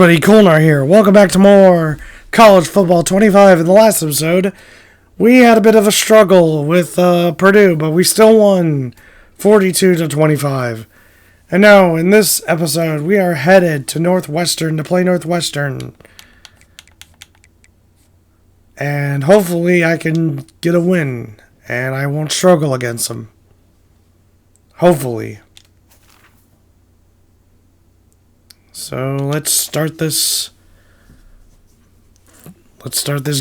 everybody, Colnar here. Welcome back to more College Football 25. In the last episode, we had a bit of a struggle with Purdue, but we still won 42-25. And now, in this episode, we are headed to Northwestern to play Northwestern. And hopefully I can get a win, and I won't struggle against them. Hopefully. So let's start this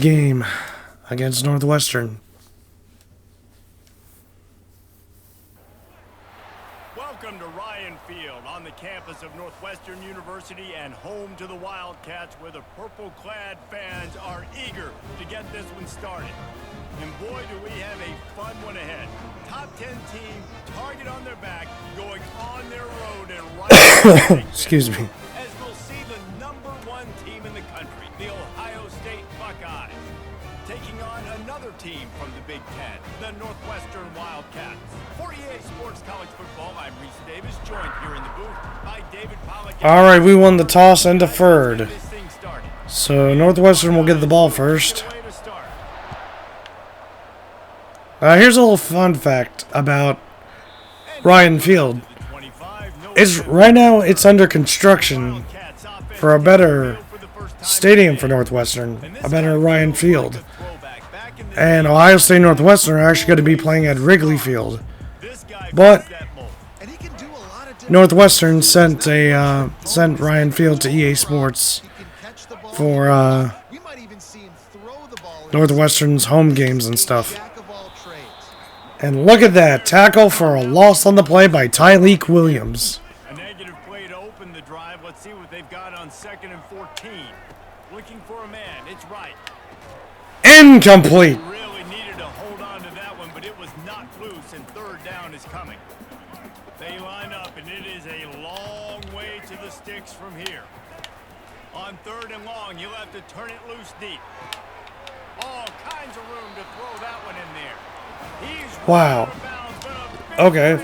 game against Northwestern. Welcome to Ryan Field on the campus of Northwestern University and home to the Wildcats, where the purple-clad fans are eager to get this one started. And boy, do we have a fun one ahead. Top 10 team, target on their back, going on their road and right. Excuse me. As we'll see the #1 team in the country, the Ohio State Buckeyes, taking on another team from the Big Ten, the Northwestern Wildcats. For EA Sports College Football, I'm Reese Davis, joined here in the booth by David Pollack. All right, we won the toss and deferred. So Northwestern will get the ball first. Here's a little fun fact about Ryan Field. Right now it's under construction for a better stadium for Northwestern, a better Ryan Field. And Ohio State Northwestern are actually going to be playing at Wrigley Field. But Northwestern sent Ryan Field to EA Sports for Northwestern's home games and stuff. And look at that, tackle for a loss on the play by Tyleek Williams. A negative play to open the drive. Let's see what they've got on 2nd and 14. Looking for a man, it's right. Incomplete. Really needed to hold on to that one, but it was knocked loose, and 3rd down is coming. They line up, and it is a long way to the sticks from here. On 3rd and long, you'll have to turn it loose deep. All kinds of room to throw that one in there. Wow. Okay.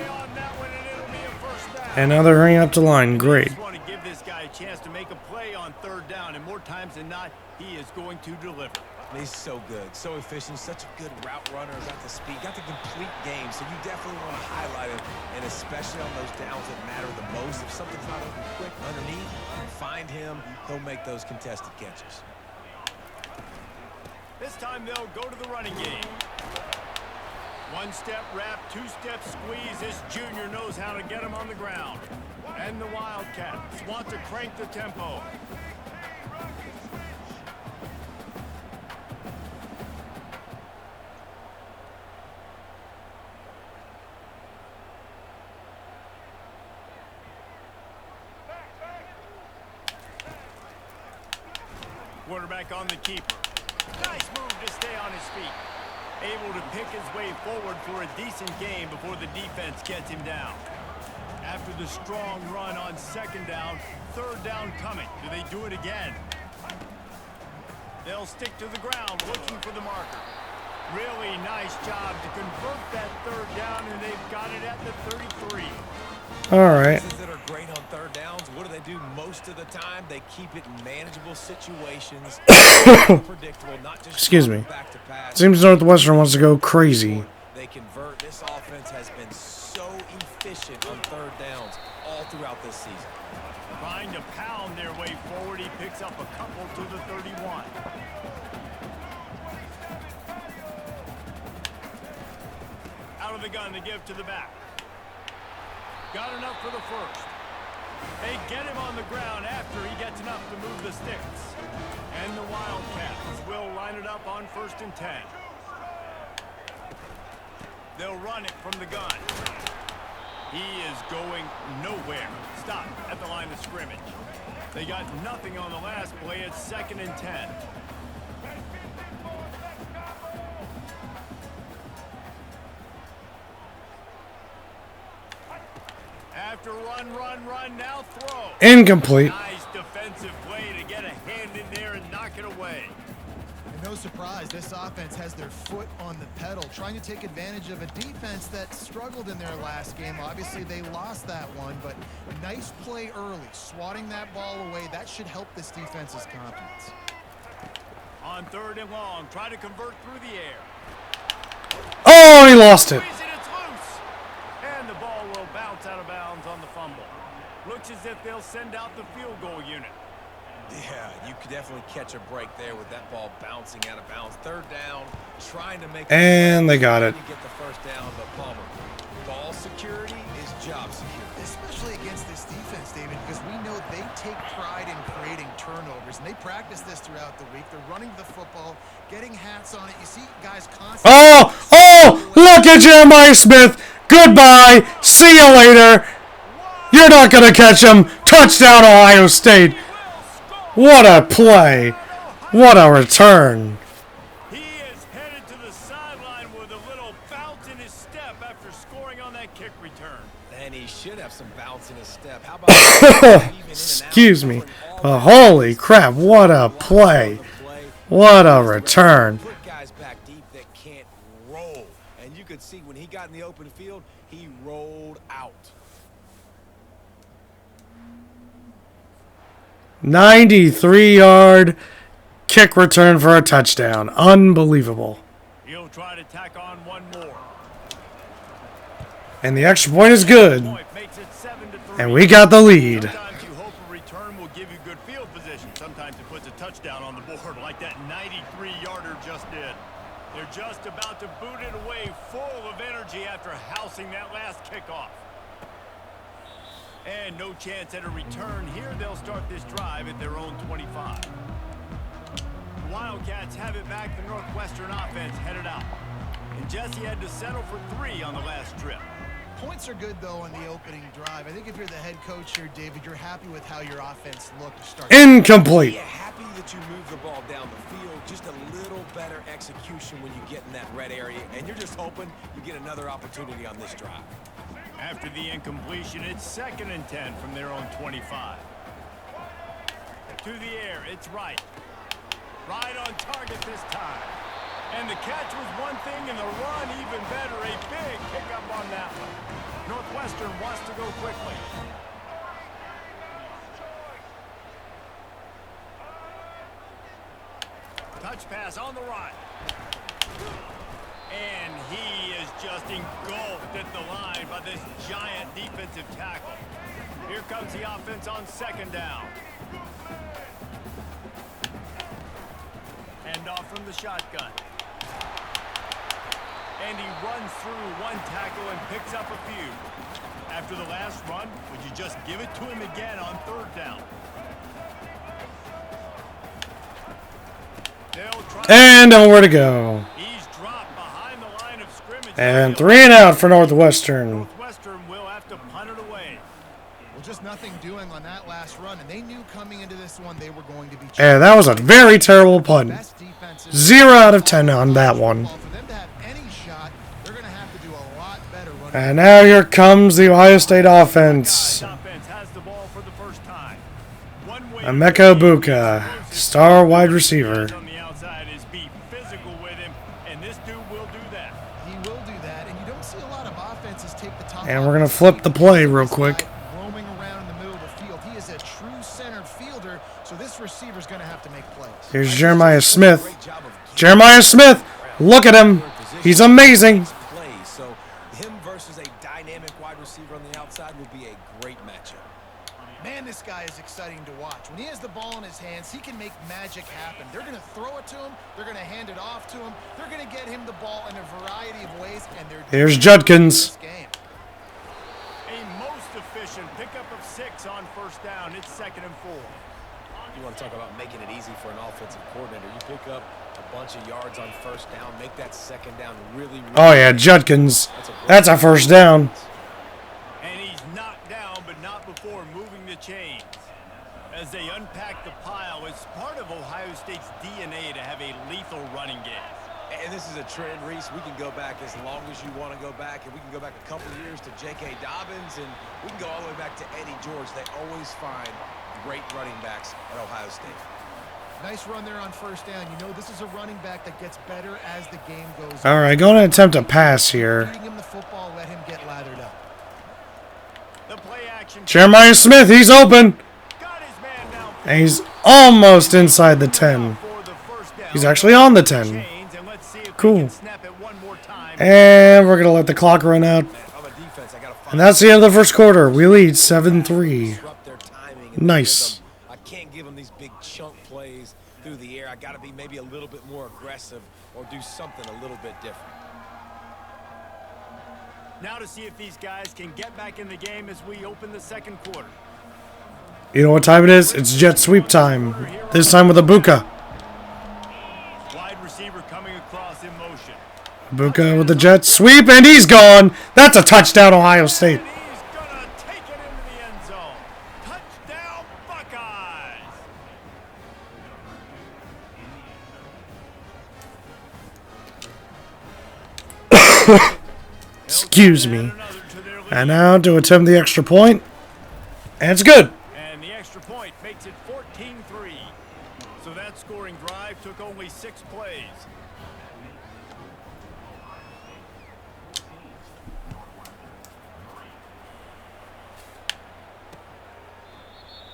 And now they're hurrying up to line. Great. I just want to give this guy a chance to make a play on 3rd down, and more times than not, he is going to deliver. He's so good, so efficient, such a good route runner, got the speed, got the complete game, so you definitely want to highlight him, and especially on those downs that matter the most. If something's not open quick underneath, find him, he'll make those contested catches. This time they'll go to the running game. 1-step wrap, 2-step squeeze. This junior knows how to get him on the ground. And the Wildcats want to crank the tempo. Quarterback on the keeper. Nice move to stay on his feet. Able to pick his way forward for a decent game before the defense gets him down. After the strong run on 2nd down, 3rd down coming. Do they do it again? They'll stick to the ground looking for the marker. Really nice job to convert that 3rd down, and they've got it at the 33. All right. That are great on 3rd downs. What do they do most of the time? They keep it in manageable situations. Predictable, not just Excuse me. back to pass. Seems Northwestern wants to go crazy. They convert. This offense has been so efficient on 3rd downs all throughout this season. Trying to pound their way forward. He picks up a couple to the 31. Out of the gun to give to the back. Got enough for the 1st. They get him on the ground after he gets enough to move the sticks. And the Wildcats will line it up on 1st and 10. They'll run it from the gun. He is going nowhere. Stop at the line of scrimmage. They got nothing on the last play. It's 2nd and 10. After run, now throw. Incomplete. Nice defensive play to get a hand in there and knock it away. no surprise, this offense has their foot on the pedal, trying to take advantage of a defense that struggled in their last game. Obviously, they lost that one, but nice play early, swatting that ball away. That should help this defense's confidence. On 3rd and long, try to convert through the air. Oh, he lost it. It's loose. And the ball will bounce out of bounds on the fumble. Looks as if they'll send out the field goal unit. Yeah, you could definitely catch a break there with that ball bouncing out of bounds. 3rd down, trying to make... And they got it. Get the 1st down, but Palmer. Ball security is job security. Especially against this defense, David, because we know they take pride in creating turnovers, and they practice this throughout the week. They're running the football, getting hats on it. You see guys constantly... Oh, look at Jeremiah Smith. Goodbye. See you later. You're not going to catch him. Touchdown, Ohio State. What a play. What a return. He is headed to the sideline with a little bounce in his step after scoring on that kick return. And he should have some bounce in his step. How about Excuse me. But holy crap, what a play. What a return. Put guys back deep that can't roll. And you could see when he got in the open field, he rolled out. 93-yard kick return for a touchdown. Unbelievable. He'll try to tack on one more. And the extra point is good. Makes it 7-3. And we got the lead. Sometimes you hope a return will give you good field position. Sometimes it puts a touchdown on the board like that 93-yarder just did. They're just about to boot it away full of energy after housing that last kickoff. And no chance at a return here. They'll start this drive at their own 25. The Wildcats have it back. The Northwestern offense headed out. And Jesse had to settle for 3 on the last trip. Points are good, though, on the opening drive. I think if you're the head coach here, David, you're happy with how your offense looked to start. Incomplete. Yeah, happy that you moved the ball down the field. Just a little better execution when you get in that red area. And you're just hoping you get another opportunity on this drive. After the incompletion, it's 2nd and 10 from their own 25. To the air, it's right. Right on target this time. And the catch was one thing, and the run even better. A big pickup on that one. Northwestern wants to go quickly. Touch pass on the right. And he is just engulfed at the line by this giant defensive tackle. Here comes the offense on 2nd down. Hand off from the shotgun. And he runs through one tackle and picks up a few. After the last run, would you just give it to him again on 3rd down? And nowhere to go. He's dropped behind the line of scrimmage. And 3 and out for Northwestern. Northwestern will have to punt it away. Well, just nothing doing on that last run, and they knew coming into this one they were going to be. And that was a very terrible punt. 0 out of 10 on that one. And now here comes the Ohio State offense. Emeka Egbuka, star wide receiver. And we're going to flip the play real quick. Roaming around in the middle of the field. He is a true centered fielder, so this receiver's going to have to make plays. Here's Jeremiah Smith. Jeremiah Smith, look at him. He's amazing. So him versus a dynamic wide receiver on the outside will be a great matchup. Man, this guy is exciting to watch. When he has the ball in his hands, he can make magic happen. They're going to throw it to him. They're going to hand it off to him. They're going to get him the ball in a variety of ways. And they're Here's Judkins. Efficient pickup of 6 on 1st down. It's 2nd and 4. You want to talk about making it easy for an offensive coordinator. You pick up a bunch of yards on 1st down, make that 2nd down really oh yeah, Judkins. That's a 1st down. And he's knocked down, but not before moving the chains. As they unpack the pile, it's part of Ohio State's DNA to have a lethal running game. And this is a trend, Reese. We can go back as long as you want to go back, and we can go back a couple of years to J.K. Dobbins, and we can go all the way back to Eddie George. They always find great running backs at Ohio State. Nice run there on first down. You know this is a running back that gets better as the game goes All right, going to attempt a pass here. Feeding him the football, let him get lathered up. The play action. Jeremiah Smith, he's open. Got his man down. And he's almost inside the 10. For the first down. He's actually on the 10. Chains, and let's see if we Cool. can snap it one more time. And we're going to let the clock run out. On the defense, I gotta find And that's the end of the first quarter. We lead 7-3. disrupt their timing and Nice. rhythm. I can't give them these big chunk plays through the air. I got to be maybe a little bit more aggressive or do something a little bit different. Now to see if these guys can get back in the game as we open the second quarter. You know what time it is? It's jet sweep time. This time with Ibuka. Wide receiver coming across in motion. Ibuka with the jet sweep, and he's gone. That's a touchdown, Ohio State. And he's gonna take it into the end zone. Touchdown, Buckeyes! Excuse me. And now to attempt the extra point. And it's good. And the extra point makes it 14-3. So that scoring drive took only 6 plays.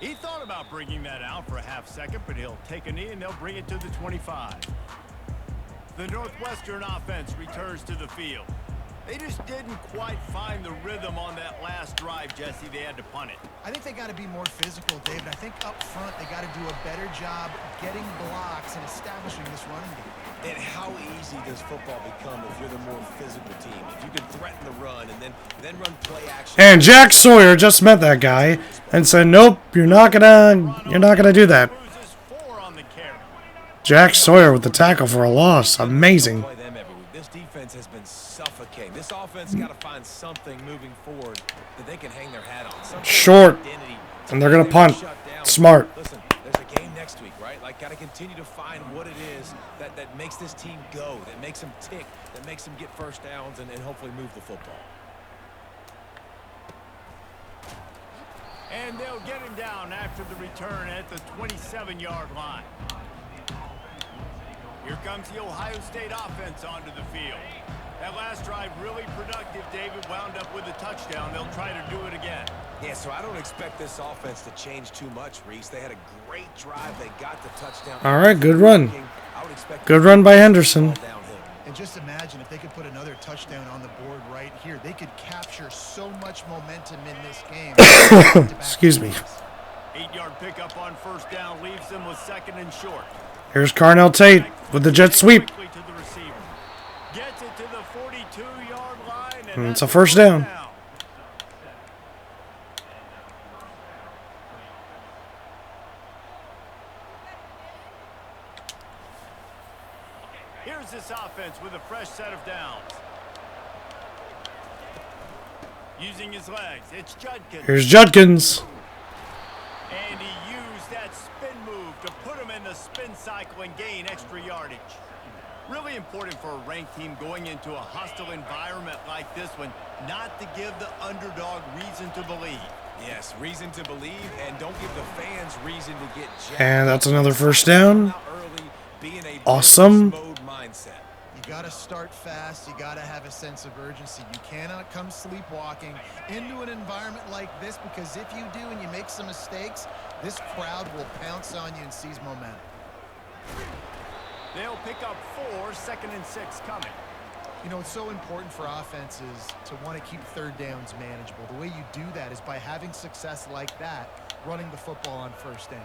He thought about bringing that out for a half second, but he'll take a knee and they'll bring it to the 25. The Northwestern offense returns to the field. They just didn't quite find the rhythm on that last drive, Jesse. They had to punt it. I think they got to be more physical, David. I think up front they got to do a better job getting blocks and establishing this running game. And how easy does football become if you're the more physical team? If you can threaten the run and then run play action. And Jack Sawyer just met that guy and said, "Nope, you're not gonna do that." Loses 4 on the carry. Jack Sawyer with the tackle for a loss. Amazing. Play them every week. This defense has been suffocating. This offense got to find something moving forward that they can hang their hat on. Some Short. identity to And they're gonna really punt. shut down. Smart. Listen, there's a game next week, right? Like, got to continue to find what it is that makes this team go, that makes them tick, that makes them get first downs and hopefully move the football. And they'll get him down after the return at the 27-yard line. Here comes the Ohio State offense onto the field. That last drive really productive. David wound up with a touchdown. They'll try to do it again. Yeah, so I don't expect this offense to change too much, Reese. They had a great drive. They got the touchdown. All right, good run. I would expect Good run by Henderson. downhill. And just imagine if they could put another touchdown on the board right here. They could capture so much momentum in this game. Excuse me. 8-yard pickup on first down leaves them with second and short. Here's Carnell Tate with the jet sweep. Quickly to the receiver. Gets it to the 42-yard line. And it's that's a first down. Here's this offense with a fresh set of downs. Using his legs, it's Judkins. Here's Judkins. And he used that spin move to put him in the spin cycle and gain extra yardage. Really important for a ranked team going into a hostile environment like this one, not to give the underdog reason to believe. Yes, reason to believe, and don't give the fans reason to get jacked. And that's another first down. Out early, be in a Awesome. business mode mindset. You got to start fast. You got to have a sense of urgency. You cannot come sleepwalking into an environment like this, because if you do and you make some mistakes, this crowd will pounce on you and seize momentum. They'll pick up 4, second and 6 coming. You know, it's so important for offenses to want to keep third downs manageable. The way you do that is by having success like that, running the football on first down.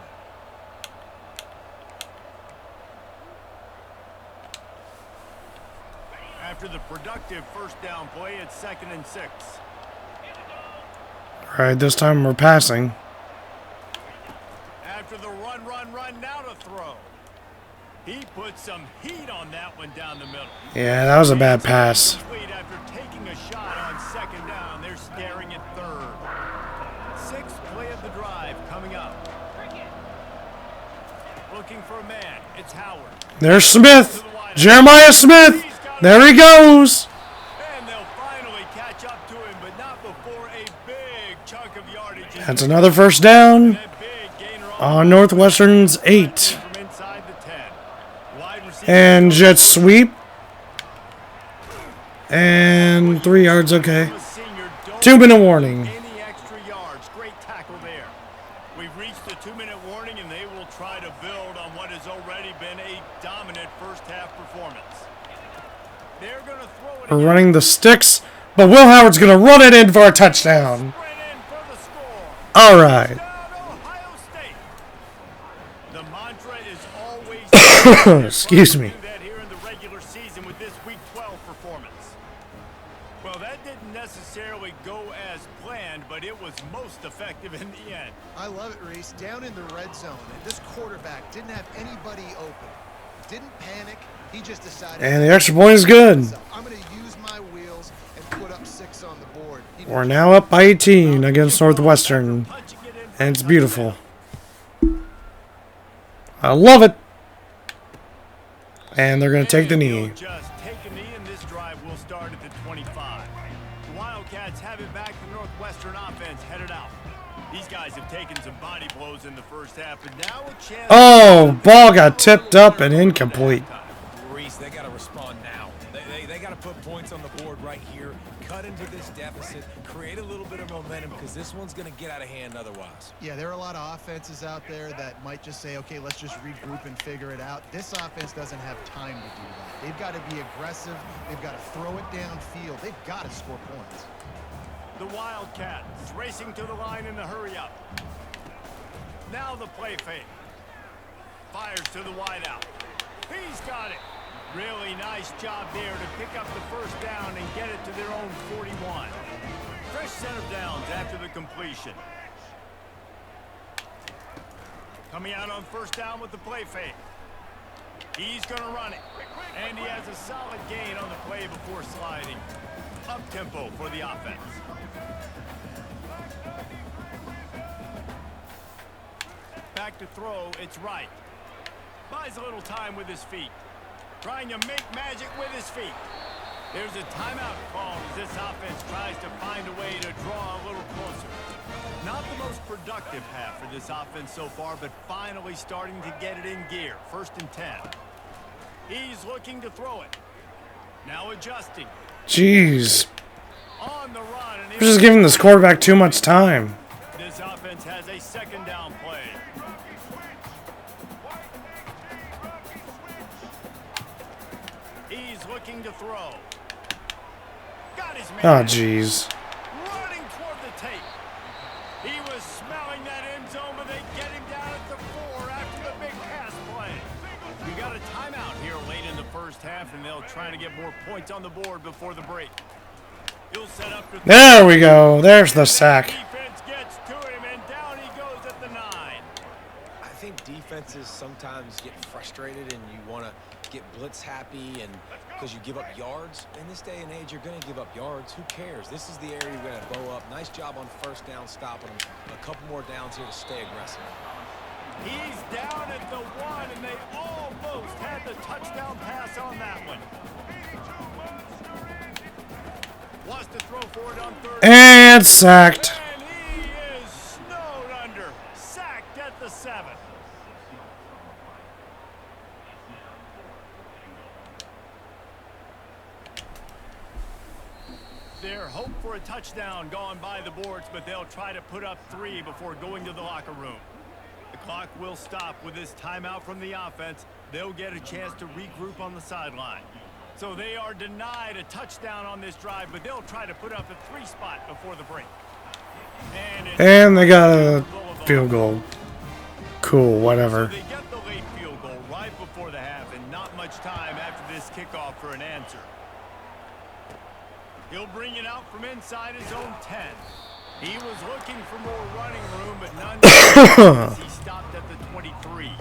After the productive first down play, it's second and 6. All right, this time we're passing. After the run, now to throw. He put some heat on that one down the middle. Yeah, that was a bad pass. Complete after taking a shot on second down. They're staring at third. 6th play of the drive coming up. Looking for a man. It's Howard. There's Smith. Jeremiah Smith. There he goes. And they'll finally catch up to him, but not before a big chunk of yardage. That's another first down That big gainer on Northwestern's 8. from inside And jet sweep. And 3 yards, okay. 2-minute warning. Any extra yards. Great tackle there. We've reached the 2-minute warning, and they will try to build on what has already been a dominant first-half performance. They're going to throw it. We're running the sticks, but Will Howard's going to run it in for a touchdown. All right. Ohio State. The mantra is always Excuse me. that here in the regular season with this Week 12 performance. Well, that didn't necessarily go as planned, but it was most effective in the end. I love it, Reese. Down in the red zone, and this quarterback didn't have anybody open. Didn't panic. He just decided. And the extra point is good. I'm going to use my wheels and put up 6 on the board. We're now up by 18 against Northwestern. And it's beautiful. I love it. And they're going to take the knee. Just take a knee, and this drive will start at the 25. The Wildcats have it back. The Northwestern offense headed out. These guys have taken some body blows in the first half, and now a chance. Oh, ball got tipped up and incomplete. Reese, they got to respond now. They got to put points on the board right here, cut into this deficit, create a little bit of momentum, because this one's going to get out of hand otherwise. Yeah, there are a lot of offenses out there that might just say, okay, let's just regroup and figure it out. This offense doesn't have time to do that. They've got to be aggressive. They've got to throw it downfield. They've got to score points. The Wildcats racing to the line in the hurry-up. Now the play fake. Fires to the wideout. He's got it. Really nice job there to pick up the first down and get it to their own 41. Fresh set of downs after the completion. Coming out on first down with the play fake. He's going to run it. And he has a solid gain on the play before sliding. Up-tempo for the offense. Back to throw, it's right. Buys a little time with his feet. Trying to make magic with his feet. There's a timeout called as this offense tries to find a way to draw a little closer. Not the most productive half for this offense so far, but finally starting to get it in gear. 1st and 10. He's looking to throw it. Now adjusting. Jeez. On the run. And We're just giving this quarterback too much time. This offense has a 2nd down play. He's looking to throw. Got his man. Oh, jeez. Running toward the tape. He was smelling that end zone, but they get him down at the 4 after the big pass play. We got a timeout here late in the first half, and they'll try to get more points on the board before the break. He'll set up to There we go. There's the sack. defense gets to him, and down he goes at the 9. I think defenses sometimes get frustrated and you want to get blitz happy, and because you give up yards. In this day and age, you're going to give up yards. Who cares? This is the area you're going to bow up. Nice job on first down stopping them. A couple more downs here to stay aggressive. He's down at the 1, and they almost had the touchdown pass on that one. Wants to throw for it on 3rd. And sacked. And he is snowed under. Sacked at the 7. Their hope for a touchdown gone by the boards, but they'll try to put up 3 before going to the locker room. The clock will stop with this timeout from the offense. They'll get a chance to regroup on the sideline. So they are denied a touchdown on this drive, but they'll try to put up a 3 spot before the break. And they got a field goal. Cool, whatever. So they get the late field goal right before the half, and not much time after this kickoff for an answer. He'll bring it out from inside his own 10. He was looking for more running room, but none. He stopped at the 23.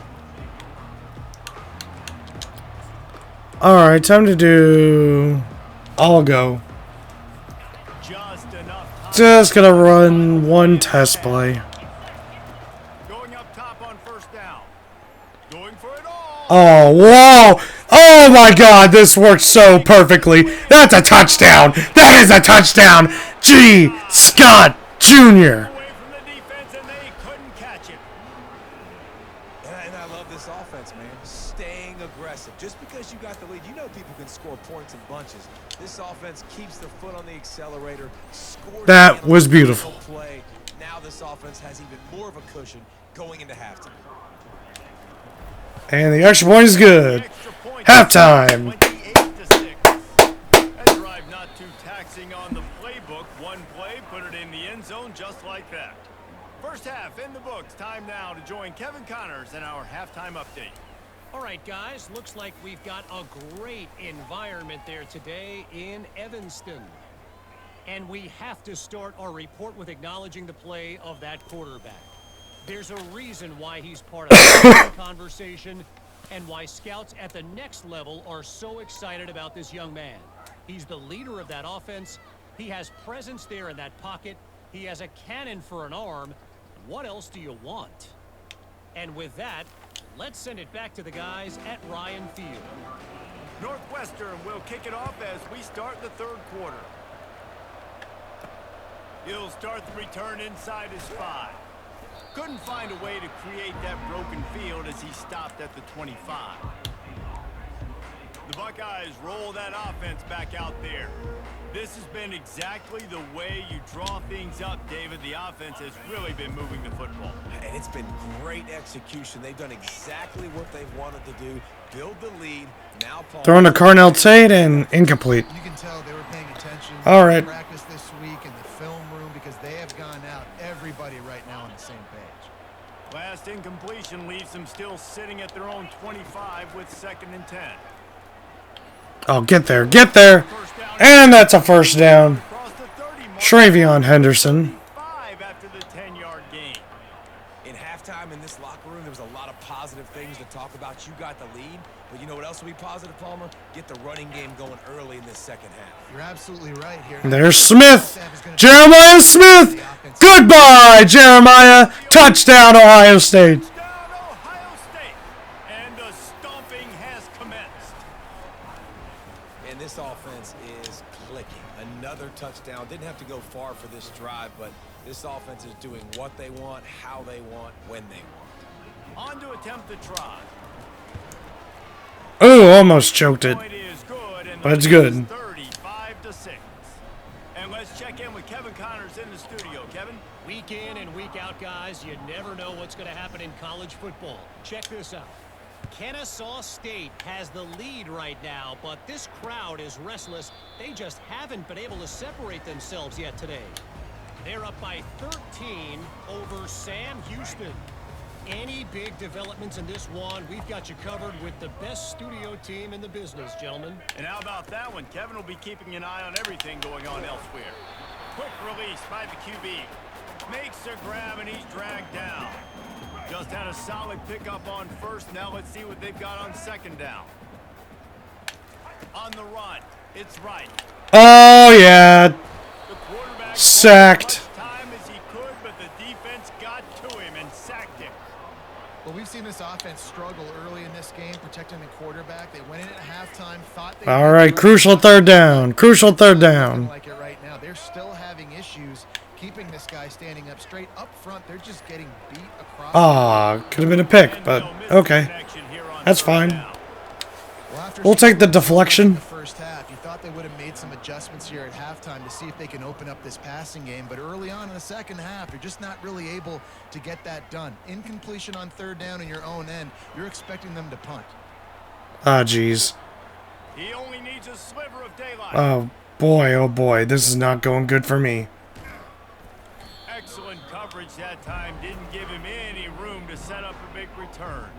Alright, time to do... I'll go. Just enough time. Just gonna run one test play. Going up top on first down. Going for it all. Oh, whoa! Oh my god, this worked so perfectly. That's a touchdown! That is a touchdown! G. Scott Jr. Away from the defense, and they couldn't catch it. And I I love this offense, man. Staying aggressive. Just because you got the lead, you know people can score points in bunches. This offense keeps their foot on the accelerator. That was beautiful. Play. Now this offense has even more of a cushion going into halftime. And the extra point is good. Halftime. 28-6. That drive not too taxing on the playbook. One play, put it in the end zone just like that. First half in the books. Time now to join Kevin Connors in our halftime update. All right, guys, looks like we've got a great environment there today in Evanston. And we have to start our report with acknowledging the play of that quarterback. There's a reason why he's part of the conversation and why scouts at the next level are so excited about this young man. He's the leader of that offense. He has presence there in that pocket. He has a cannon for an arm. What else do you want? And with that, let's send it back to the guys at Ryan Field. Northwestern will kick it off as we start the third quarter. He'll start the return inside his 5. Couldn't find a way to create that broken field as he stopped at the 25. The Buckeyes roll that offense back out there. This has been exactly the way you draw things up, David. The offense has really been moving the football. And it's been great execution. They've done exactly what they've wanted to do. Build the lead. Now throwing to Carnell Tate and incomplete. You can tell they were paying attention. All right. Practice this week in the film room because they have gone out. Everybody right now on the same page. Last incompletion leaves them still sitting at their own 25 with 2nd and 10. Oh, get there. Get there. And that's a first down. Travion Henderson. After the 10-yard gain. In halftime in this locker room, there was a lot of positive things to talk about. You got the lead, but you know what else will be positive, Palmer? Get the running game going early in this second half. You're absolutely right here. There's Smith. Jeremiah Smith. Goodbye, Jeremiah. Touchdown, Ohio State. Ohio State. And the stomping has commenced. And this offense is clicking. Another touchdown. Didn't have to go far for this drive, but this offense is doing what they want, how they want, when they want. On to attempt the try. Oh, almost choked it. Point is good, and But it's the good. lead is 35-6. And let's check in with Kevin Connors in the studio. Kevin? Week in and week out, guys, you never know what's going to happen in college football. Check this out. Kennesaw State has the lead right now, but this crowd is restless. They just haven't been able to separate themselves yet today. They're up by 13 over Sam Houston. Any big developments in this one, we've got you covered with the best studio team in the business, gentlemen. And how about that one? Kevin will be keeping an eye on everything going on elsewhere. Quick release by the QB. Makes a grab, and he's dragged down. Just had a solid pickup on first. Now let's see what they've got on 2nd down. On the run, it's right. Oh, yeah. The quarterback Sacked. as much time as he could, but the defense got to him and sacked him. Well, we've seen this offense struggle early in this game, protecting the quarterback. They went in at halftime, thought they All right, crucial third down. Crucial third down. like it right now. They're still having issues keeping this guy standing up straight up front. They're just getting beat across. Ah, could have been a pick, but okay. That's fine. Well, after We'll take the deflection. the first half, you thought they would have made some adjustments here at halftime to see if they can open up this passing game, but early on in the second half, you're just not really able to get that done. Incompletion on 3rd down in your own end, you're expecting them to punt. Ah, jeez. He only needs a sliver of daylight. Oh boy, this is not going good for me. Excellent coverage that time. Didn't give him any room to set up a big return.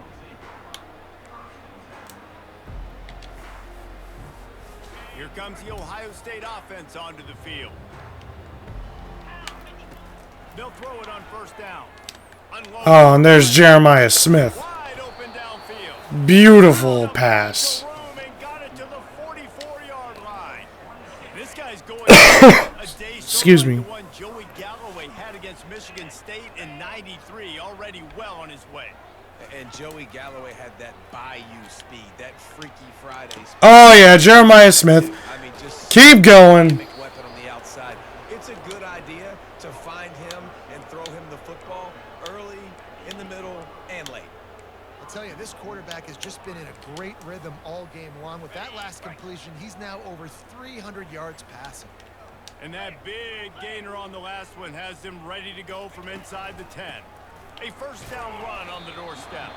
Here comes the Ohio State offense onto the field. They'll throw it on 1st down. Unload. Oh, and there's Jeremiah Smith. Wide open downfield. Beautiful pass. Room and got it to the 44-yard line. This guy's going a day Excuse short me. of the one Joey Galloway had against Michigan State in '93, already well on his way. And Joey Galloway had that bayou speed, that Freaky Friday speed. Oh yeah, Jeremiah Smith. I mean, just Keep going. weapon on the outside. It's a good idea to find him and throw him the football early, in the middle, and late. I'll tell you, this quarterback has just been in a great rhythm all game long. With that last completion, he's now over 300 yards passing. And that big gainer on the last one has him ready to go from inside the 10. A first down run on the doorstep.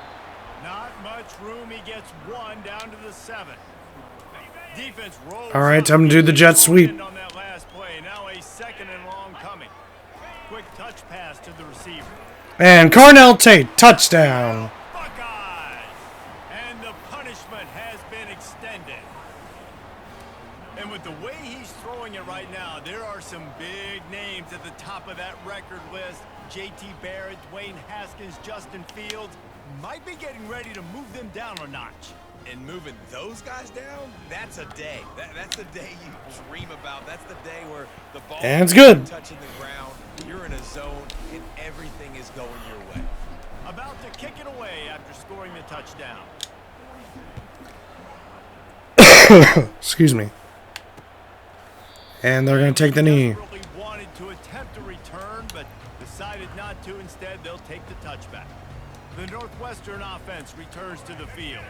Not much room. He gets one down to the 7. Defense rolls. All right, time to do the jet sweep. On that last play. Now a second and long coming. Quick touch pass to the receiver. And Cornell Tate, touchdown. Buckeyes! And the punishment has been extended. And with the way he's throwing it right now, there are some big names at the top of that record list. J.T. Barrett, Dwayne Haskins, Justin Fields might be getting ready to move them down a notch. And moving those guys down, that's a day. That's the day you dream about. That's the day where the ball And it's good. is touching the ground, you're in a zone, and everything is going your way. About to kick it away after scoring the touchdown. Excuse me. And they're going to take the knee. Really wanted to attempt a return, but decided not to. Instead, they'll take the touchback. The Northwestern offense returns to the field.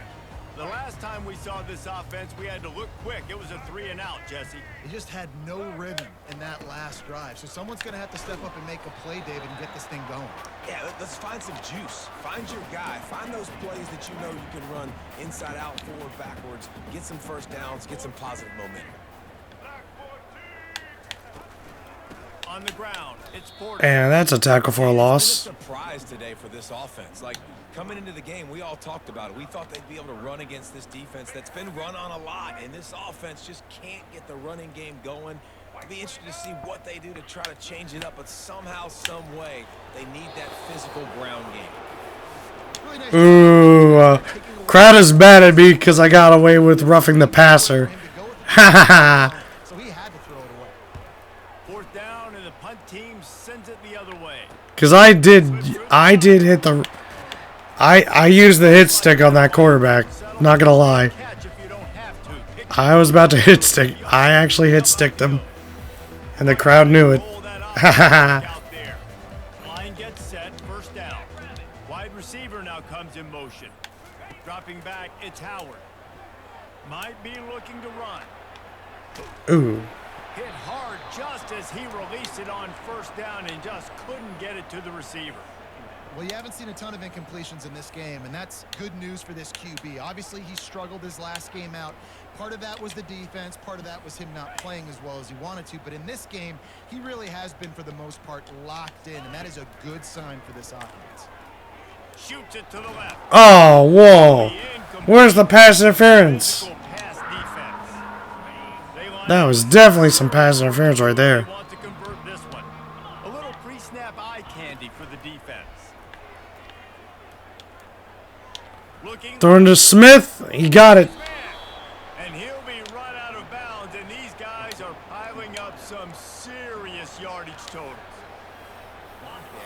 The last time we saw this offense, we had to look quick. It was a 3-and-out, Jesse. They just had no rhythm in that last drive. So someone's going to have to step up and make a play, David, and get this thing going. Yeah, let's find some juice. Find your guy. Find those plays that you know you can run inside out, forward, backwards. Get some first downs. Get some positive momentum. On the ground, it's Porter. And that's a tackle for a loss. It's been a surprise today for this offense. Like, coming into the game, we all talked about it. We thought they'd be able to run against this defense that's been run on a lot, and this offense just can't get the running game going. I'd be interested to see what they do to try to change it up, but somehow, some way, they need that physical ground game. Really nice. Ooh, crowd is mad at me because I got away with roughing the passer. Ha ha ha. So he had to throw it away. Fourth down, and the punt team sends it the other way. Because I did hit the... I used the hit stick on that quarterback. Not going to lie. Catch if you don't have to. Pick I was about to hit stick. I actually hit sticked him. And the crowd knew it. Pull that off. Ha ha ha. Out there. Line gets set, first down. Wide receiver now comes in motion. Dropping back, it's Howard. Might be looking to run. Ooh. Hit hard just as he released it on first down and just couldn't get it to the receiver. Well, you haven't seen a ton of incompletions in this game, and that's good news for this QB. Obviously, he struggled his last game out. Part of that was the defense. Part of that was him not playing as well as he wanted to. But in this game, he really has been, for the most part, locked in, and that is a good sign for this offense. Shoots it to the left. Oh, whoa. Where's the pass interference? Pass defense. They line That was definitely some pass interference right They there. want to convert this one. A little pre-snap eye candy for the defense. Looking Throwing to Smith. He got it. and he'll be run out of bounds, and these guys are piling up some serious yardage totals.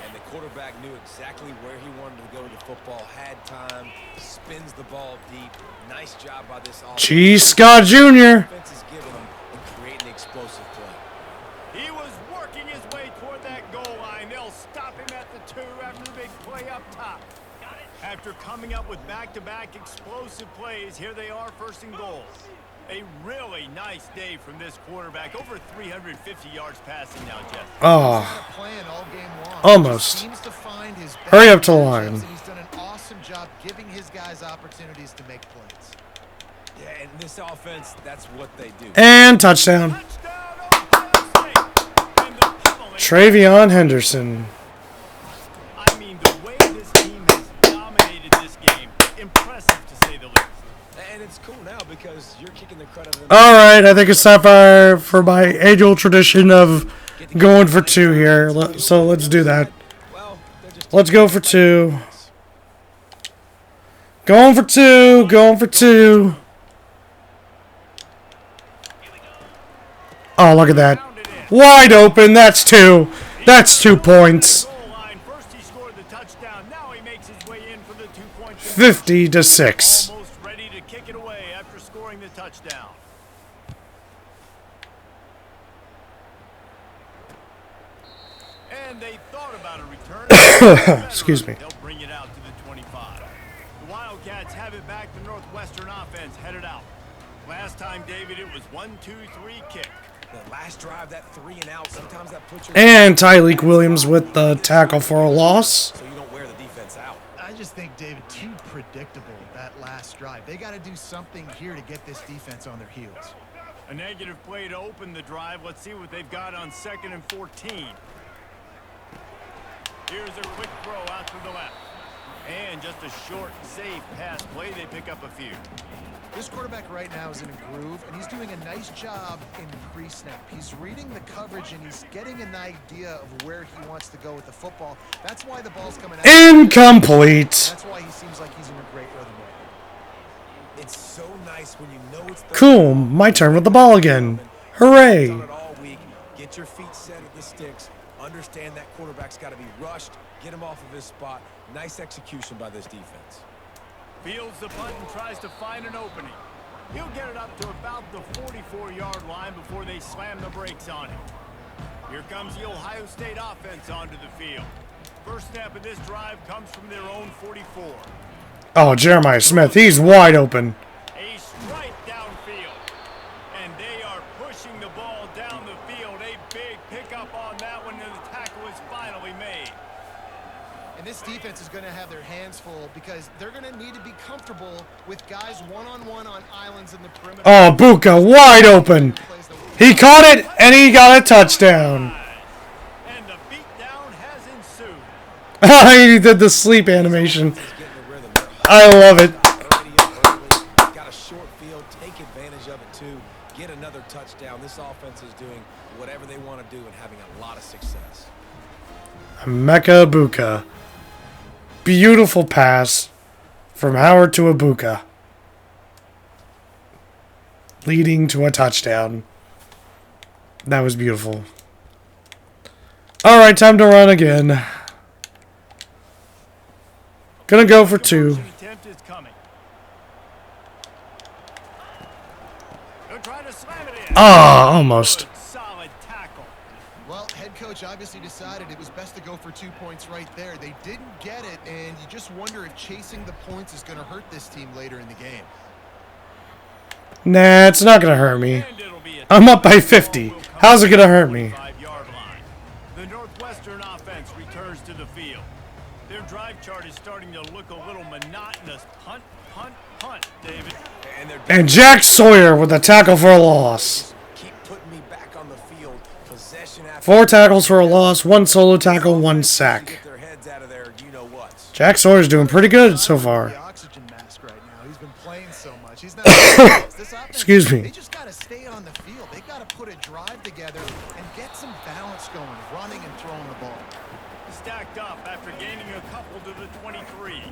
And the quarterback knew exactly where he wanted to go with the football, had time, spins the ball deep. Nice job by this offense. Cheese Scott Jr. Defense is giving him and creating explosive play. He was working his way toward that goal line. They'll stop him at the 2 after the big play up top. After coming up with back-to-back explosive plays, here they are, first and goal. A really nice day from this quarterback. Over 350 yards passing now, Jeff. Oh, Playing all game long. Almost. Seems to find his Hurry up best to the matchups, line. and he's done an awesome job giving his guys opportunities to make plays. Yeah, and this offense, that's what they do. and touchdown. Touchdown, Ohio State. And the pummeling. Travion Henderson. I mean, the way this team has dominated this game, impressive to say the least. And it's cool now because you're kicking the crud out of them. All right, I think it's time for my annual tradition of going for 2 here. So let's do that. Well, they're just Let's go for 2. Going for 2. Going for 2. Oh, look at that. Wide open. That's 2. That's 2 points. Goal line. First he scored the touchdown. Now he makes his way in for the 2-point 50-6. Almost ready to kick it away after scoring the touchdown. And they thought about a return. Excuse me. They'll bring it out to the 25. The it back to Northwestern offense headed out. Last time, David, it was 1-2-3 kick. The last drive, that 3 and out, sometimes that puts your... And Tyleek Williams with the tackle for a loss. So you don't wear the defense out. I just think, David, too predictable that last drive. They got to do something here to get this defense on their heels. A negative play to open the drive. Let's see what they've got on 2nd and 14. Here's a quick throw out to the left. And just a short, safe pass play. They pick up a few. This quarterback right now is in a groove, and he's doing a nice job in pre-snap. He's reading the coverage, and he's getting an idea of where he wants to go with the football. That's why the ball's coming out. Incomplete. That's why he seems like he's in a great rhythm. It's so nice when you know it's the... Cool, my turn with the ball again. Hooray. Done it all week. Get your feet set at the sticks. Understand that quarterback's got to be rushed. Get him off of his spot. Nice execution by this defense. Fields the punt and tries to find an opening. He'll get it up to about the 44-yard line before they slam the brakes on him. Here comes the Ohio State offense onto the field. First snap of this drive comes from their own 44. Oh, Jeremiah Smith, he's wide open. A strike downfield. And they are pushing the ball down the field. A big pickup on that one, and the tackle is finally made. And this defense is going to have their hands full because they're going to need to be comfortable with guys one-on-one on islands in the perimeter. Oh, Buka, wide open. He caught it, and he got a touchdown. And the beatdown has ensued. He did the sleep animation. I love it. Got a short field. Take advantage of it, too. Get another touchdown. This offense is doing whatever they want to do and having a lot of success. Mecca Buka. Beautiful pass from Howard to Ibuka, leading to a touchdown. That was beautiful. All right, time to run again. Gonna go for 2. Attempt is coming. They'll try to slam it in. Ah, almost. Good, solid tackle. Well, head coach obviously decided it was best to go for 2 points right there. They didn't get it, and you just wonder if chasing the points is going to hurt this team later in the game. Nah, it's not gonna hurt me. And it'll be a I'm up by 50. How's it gonna hurt me? 45-yard line. The Northwestern offense returns to the field. Their drive chart is starting to look a little monotonous. Punt, punt, punt, David. And Jack Sawyer with a tackle for a loss. Keep putting me back on the field. Possession after 4 tackles for a loss, 1 solo tackle, 1 sack. get their heads out of there, you know what. Jack Sawyer's doing pretty good so The far. oxygen mask right now. He's been playing so much. He's not. This offense, Excuse me. They just got to stay on the field. They got to put a drive together and get some balance going, running and throwing the ball. Stacked up after gaining a couple to the 23.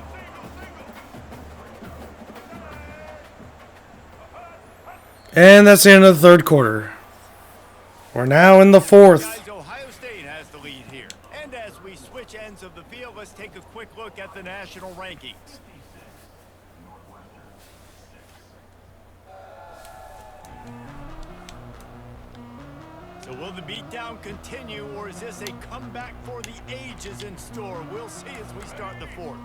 And that's the end of the 3rd quarter. We're now in the 4th. Guys, Ohio State has the lead here. And as we switch ends of the field, let's take a quick look at the national rankings. So will the beatdown continue, or is this a comeback for the ages in store? We'll see as we start the 4th.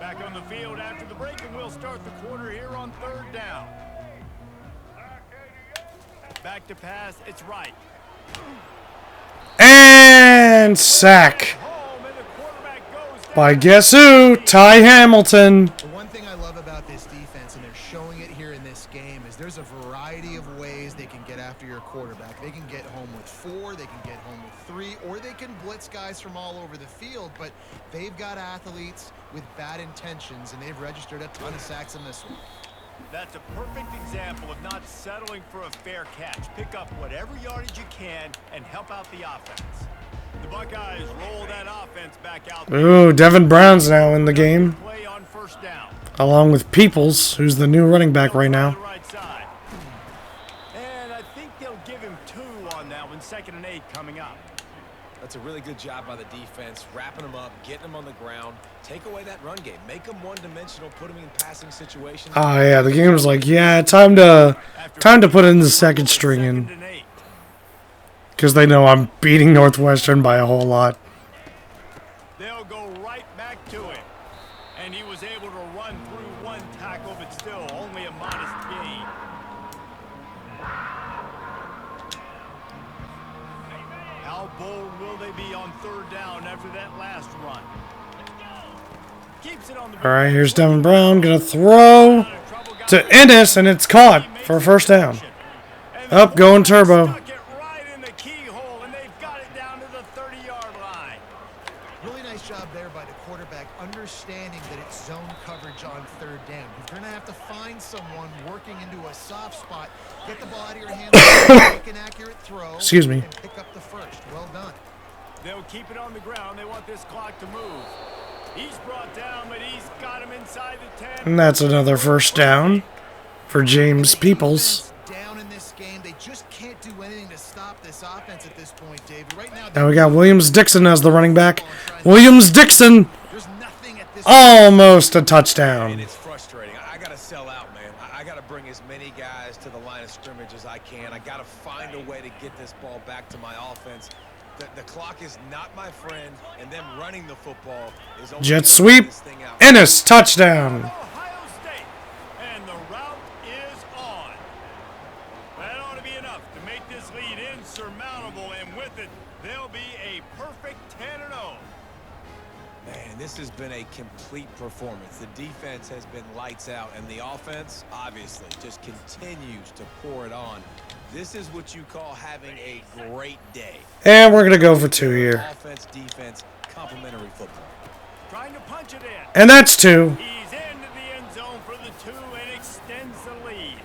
Back on the field after the break, and we'll start the quarter here on 3rd down. Back to pass, it's right. And sack Home, and the quarterback goes down. by guess who? Ty Hamilton. The one thing I love about this defense, and they're showing it here in this game, is there's a variety of ways they can get after your quarterback. They can get home with 4, they can get home with 3, or they can blitz guys from all over the field, but they've got athletes with bad intentions, and they've registered a ton of sacks in this one. That's a perfect example of not settling for a fair catch. Pick up whatever yardage you can and help out the offense. The Buckeyes roll that offense back out. Ooh, Devin Brown's now in the game, Play on 1st down. along with Peoples, who's the new running back right now. Right side. And I think they'll give him 2 on that one. 2nd and 8 coming up. That's a really good job by the defense, wrapping them up, getting them on the ground. Take away that run game. Make them one-dimensional, put them in passing situations. Oh yeah, the game was like, yeah, time to put in the 2nd string in, 2nd and 8. because they know I'm beating Northwestern by a whole lot. They'll go right back to it. And he was able to run through one tackle, but still only a modest gain. How bold will they be on third down after that last run? Keeps it on the All right, here's Devin Brown. Going to throw to Ennis, and it's caught for a first down. Up, going turbo. Stuck it right in the keyhole, and they've got it down to the 30-yard line. Really nice job there by the quarterback, understanding that it's zone coverage on third down. You're going to have to find someone working into a soft spot, get the ball out of your hands, make an accurate throw, Excuse me. and pick up the first. Well done. They'll keep it on the ground. They want this clock to move. He's brought down, but he's got him inside the 10. And that's another first down for James Peoples. Down in this game, they just can't do anything to stop this offense at this point, David. Right now, Now we got Williams-Dixon as the running back. Williams-Dixon, there's nothing at this almost a And touchdown. it's frustrating. I got to sell out, man. I got to bring as many guys to the line of scrimmage as I can. I got to find a way to get this ball back to my offense. The clock is not my friend, and them running the football is only Jet gonna sweep. get this thing out. Ennis, touchdown. Ohio State, and the route is on. That ought to be enough to make this lead insurmountable, and with it, they'll be a perfect 10-0. Man, this has been a complete performance. The defense has been lights out, and the offense, obviously, just continues to pour it on. This is what you call having a great day. And we're going to go for 2 here. Offense, defense, complementary football. Trying to punch it in. And that's 2. He's into the end zone for the 2 and extends the lead.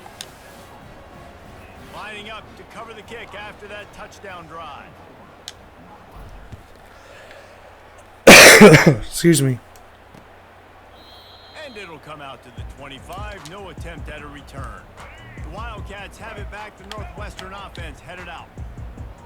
Lining up to cover the kick after that touchdown drive. Excuse me. And it'll come out to the 25. No attempt at a return. The Wildcats have it back. The Northwestern offense headed out.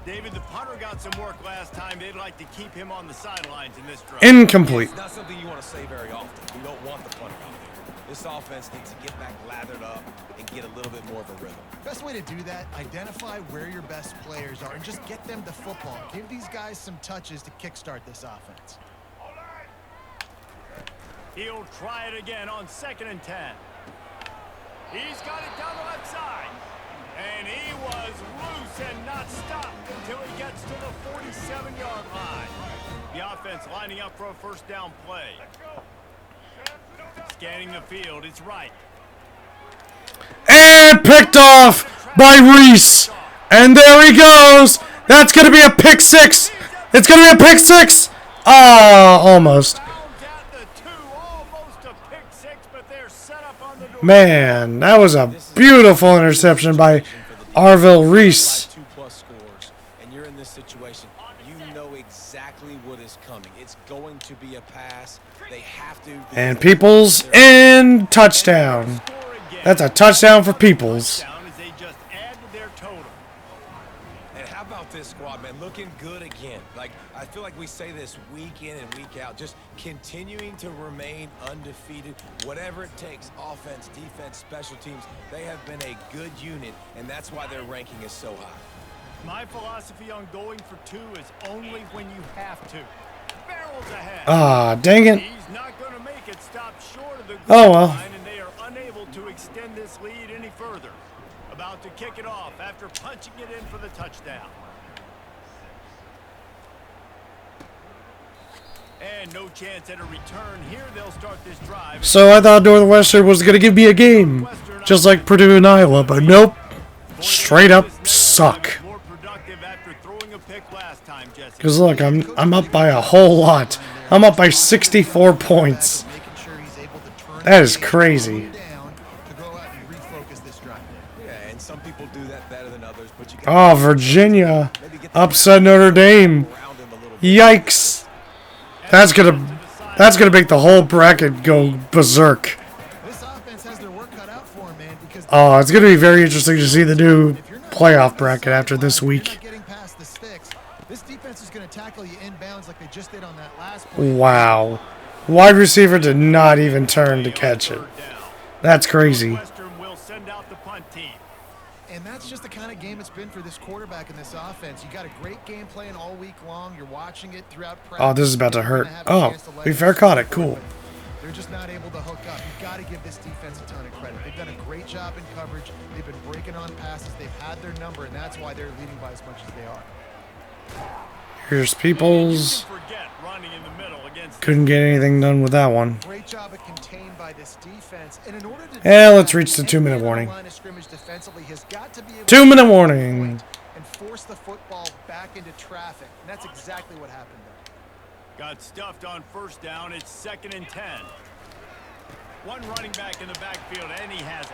David, the punter got some work last time. They'd like to keep him on the sidelines in this drive. Incomplete. It's not something you want to say very often. You don't want the punter out there. This offense needs to get back lathered up and get a little bit more of a rhythm. Best way to do that, identify where your best players are and just get them the football. Give these guys some touches to kickstart this offense. He'll try it again on 2nd and 10. He's got it down the left side. And he was loose and not stopped until he gets to the 47-yard line. The offense lining up for a first down play. Scanning the field, it's right. And picked off by Reese. And there he goes. That's going to be a pick 6. It's going to be a pick 6. Ah, almost. Man, that was a beautiful interception by Arville Reese. 2+ scores, and you're in this situation. You know exactly what is coming. It's going to be a pass. They have to. And Peoples in touchdown. That's a touchdown for Peoples. And how about this squad, man? Looking good again. Like, I feel like we say this week in and week out. Just continuing to remain undefeated. Whatever it takes, offense, defense, special teams, they have been a good unit, and that's why their ranking is so high. My philosophy on going for 2 is only when you have to. Barrels ahead. Ah, dang it. He's not going to make it stop short of the Oh, well. line, and they are unable to extend this lead any further. About to kick it off after punching it in for the touchdown. And no chance at a return here. They'll start this drive. So I thought Northwestern was going to give me a game, just like Purdue and Iowa, but nope. Straight up suck. More productive after throwing a pick last time, Jesse. Because look, I'm up by a whole lot. I'm up by 64 points. That is crazy. Yeah, and some people do that better than others, but you Oh, Virginia upset Notre Dame. Yikes. That's gonna make the whole bracket go berserk. This offense has their work cut out for them, man, because Oh, it's gonna be very interesting to see the new playoff bracket after this week. getting past the sticks. This defense is going to tackle you inbounds like they just did on that last play. Wow. Wide receiver did not even turn to catch it. That's crazy. Northwestern will send out the punt team. And that's just the kind of game it's been for this quarterback in this offense. You got a great game plan all week long. You're watching it throughout practice. Oh, this is about to hurt. Oh, we fair caught it. Cool. They're just not able to hook up. You've got to give this defense a ton of credit. They've done a great job in coverage. They've been breaking on passes. They've had their number, and that's why they're leading by as much as they are. Here's Peoples. Forget running in the middle against Couldn't get anything done with that one. Great job at contained by this defense. And in order to Yeah, let's reach the 2-minute warning. 2-minute warning. And force the football back into traffic. And that's exactly what happened there. Got stuffed on first down. It's 2nd and 10. One running back in the backfield, and he has it.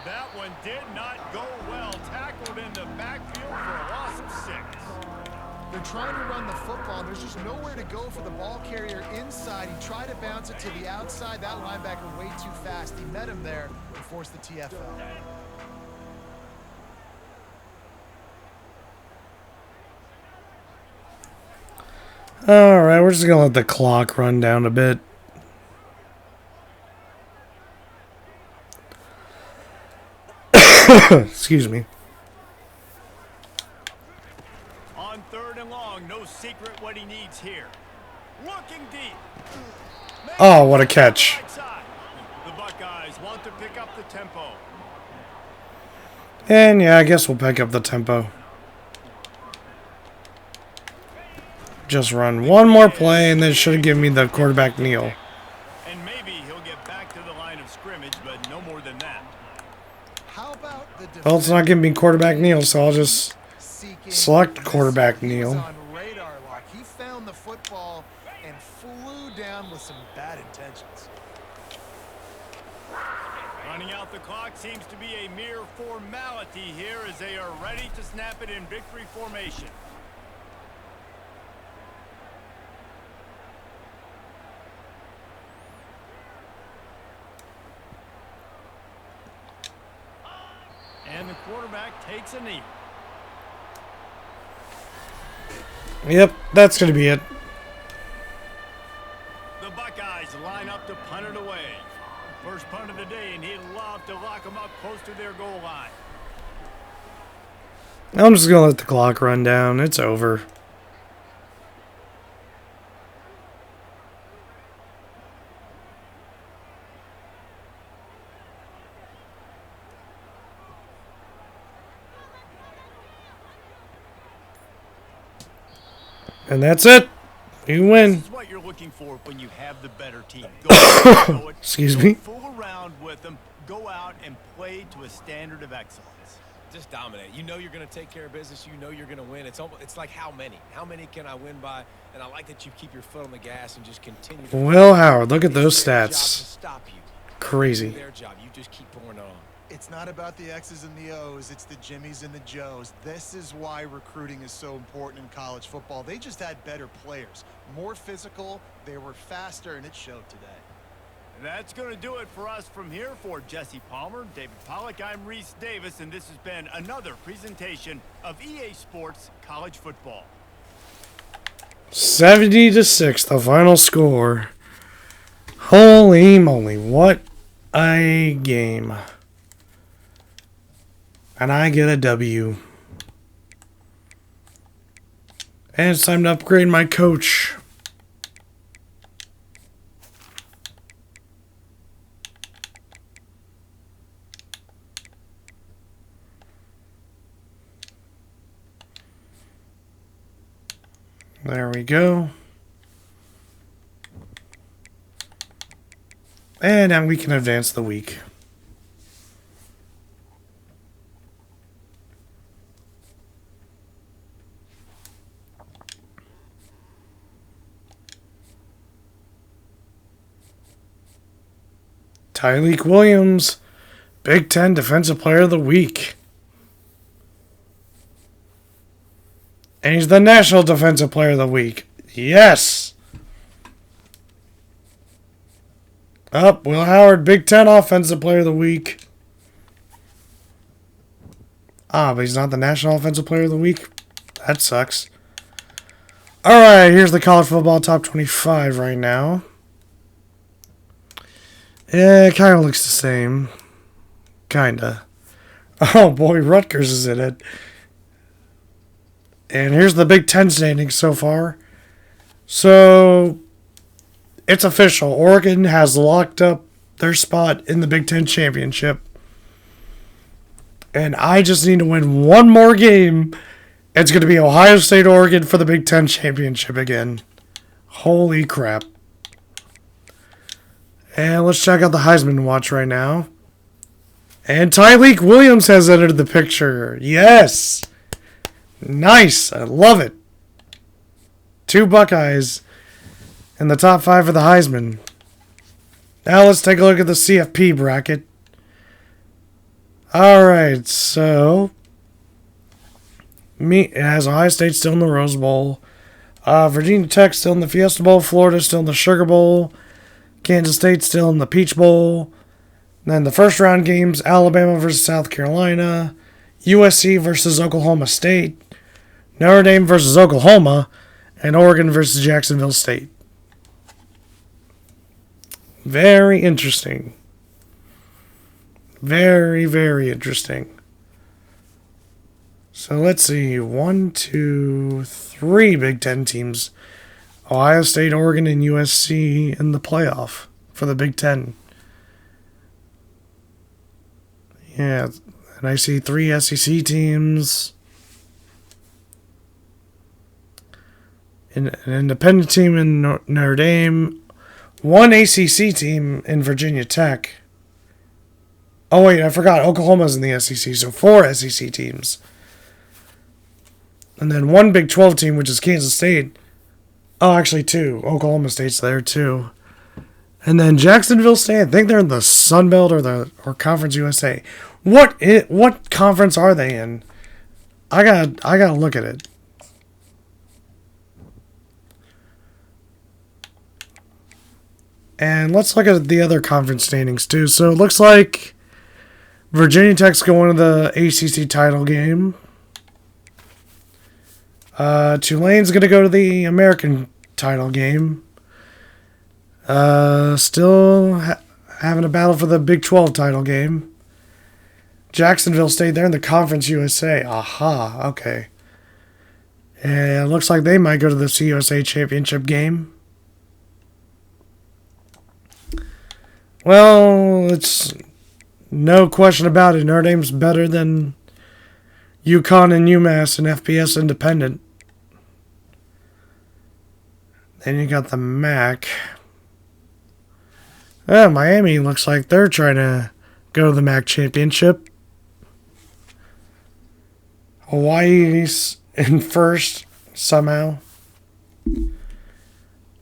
That one did not go well. Tackled in the backfield for a loss of 6. They're trying to run the football, and there's just nowhere to go for the ball carrier inside. He tried to bounce it to the outside. That linebacker way too fast. He met him there and forced the TFL. Alright, we're just going to let the clock run down a bit. Excuse me. On 3rd and long, no secret what he needs here. Looking deep. Oh, what a catch. The Buckeyes want to pick up the tempo. And yeah, I guess we'll pick up the tempo. Just run one more play, and then should have given me the quarterback kneel. And maybe he'll get back to the line of scrimmage, but no more than that. How about the Well, it's not giving me quarterback kneel, so I'll just select quarterback kneel. On radar lock. He found the football and flew down with some bad intentions. Running out the clock seems to be a mere formality here as they are ready to snap it in victory formation. And the quarterback takes a knee. Yep, that's going to be it. The Buckeyes line up to punt it away. First punt of the day, and he'd love to lock them up close to their goal line. I'm just going to let the clock run down. It's over. And that's it. You win. This is what you're looking for when you have the better team. Go Excuse me. Fool around with them. Go out and play to a standard of excellence. Just dominate. You know you're going to take care of business. You know you're going to win. It's like how many? How many can I win by? And I like that you keep your foot on the gas and just continue. Will Howard, look at those It's their job to stats. stop you. Crazy. It's their job. You just keep pouring on. It's not about the X's and the O's, it's the Jimmies and the Joes. This is why recruiting is so important in college football. They just had better players, more physical, they were faster, and it showed today. And that's going to do it for us from here. For Jesse Palmer, David Pollack, I'm Reese Davis, and this has been another presentation of EA Sports College Football. 70-6, the final score. Holy moly, what a game. And I get a W. And it's time to upgrade my coach. There we go. And now we can advance the week. Tyreek Williams, Big Ten Defensive Player of the Week. And he's the National Defensive Player of the Week. Yes! Up, Will Howard, Big Ten Offensive Player of the Week. Ah, but he's not the National Offensive Player of the Week? That sucks. Alright, here's the college football top 25 right now. Yeah, it kind of looks the same. Kinda. Oh boy, Rutgers is in it. And here's the Big Ten standings so far. So, it's official. Oregon has locked up their spot in the Big Ten Championship. And I just need to win one more game. It's going to be Ohio State, Oregon for the Big Ten Championship again. Holy crap. And let's check out the Heisman Watch right now. And Tyreek Williams has entered the picture. Yes. Nice. I love it. 2 Buckeyes in the top 5 for the Heisman. Now let's take a look at the CFP bracket. Alright, so it has Ohio State still in the Rose Bowl. Virginia Tech still in the Fiesta Bowl. Florida still in the Sugar Bowl. Kansas State still in the Peach Bowl. And then the first round games, Alabama versus South Carolina. USC versus Oklahoma State. Notre Dame versus Oklahoma. And Oregon versus Jacksonville State. Very interesting. Very, very interesting. So let's see. 1, 2, 3 Big Ten teams. Ohio State, Oregon, and USC in the playoff for the Big Ten. Yeah, and I see 3 SEC teams. An independent team in Notre Dame. 1 ACC team in Virginia Tech. Oh, wait, I forgot. Oklahoma's in the SEC, so 4 SEC teams. And then 1 Big 12 team, which is Kansas State. Oh, actually 2. Oklahoma State's there, too. And then Jacksonville State, I think they're in the Sun Belt or Conference USA. What conference are they in? I gotta look at it. And let's look at the other conference standings, too. So it looks like Virginia Tech's going to the ACC title game. Tulane's going to go to the American title game. Still having a battle for the Big 12 title game. Jacksonville State, they're in the Conference USA. Aha, okay. And it looks like they might go to the CUSA championship game. Well, it's no question about it. Notre Dame's better than UConn and UMass and FBS Independent. Then you got the MAC. Miami looks like they're trying to go to the MAC championship. Hawaii's in first somehow.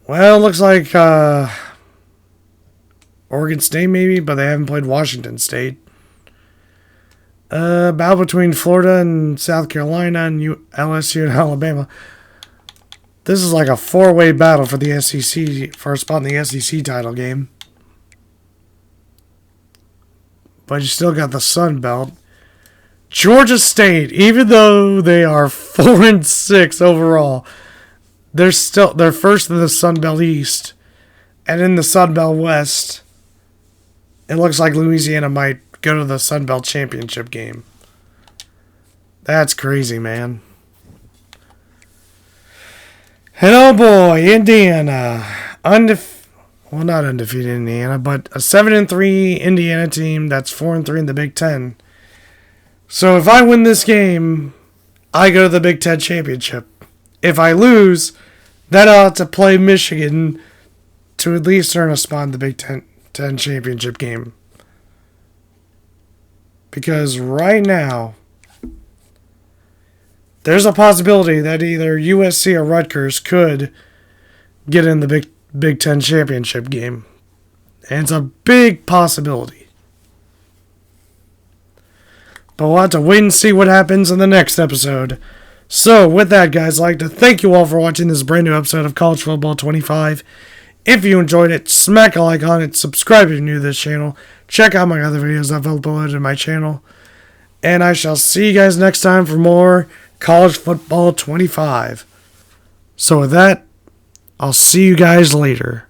Well, looks like Oregon State maybe, but they haven't played Washington State. Battle between Florida and South Carolina and LSU and Alabama. This is like a 4-way battle for the SEC, for a spot in the SEC title game. But you still got the Sun Belt. Georgia State, even though they are 4-6 overall, they're first in the Sun Belt East. And in the Sun Belt West, it looks like Louisiana might go to the Sun Belt Championship game. That's crazy, man. And oh boy, Indiana. Well, not undefeated Indiana, but a 7-3 Indiana team that's 4-3 in the Big Ten. So if I win this game, I go to the Big Ten Championship. If I lose, then I'll have to play Michigan to at least earn a spot in the Big Ten Championship game. Because right now, there's a possibility that either USC or Rutgers could get in the Big Ten Championship game. And it's a big possibility. But we'll have to wait and see what happens in the next episode. So, with that, guys, I'd like to thank you all for watching this brand new episode of College Football 25. If you enjoyed it, smack a like on it, subscribe if you're new to this channel, check out my other videos I've uploaded to my channel, and I shall see you guys next time for more College Football 25. So with that, I'll see you guys later.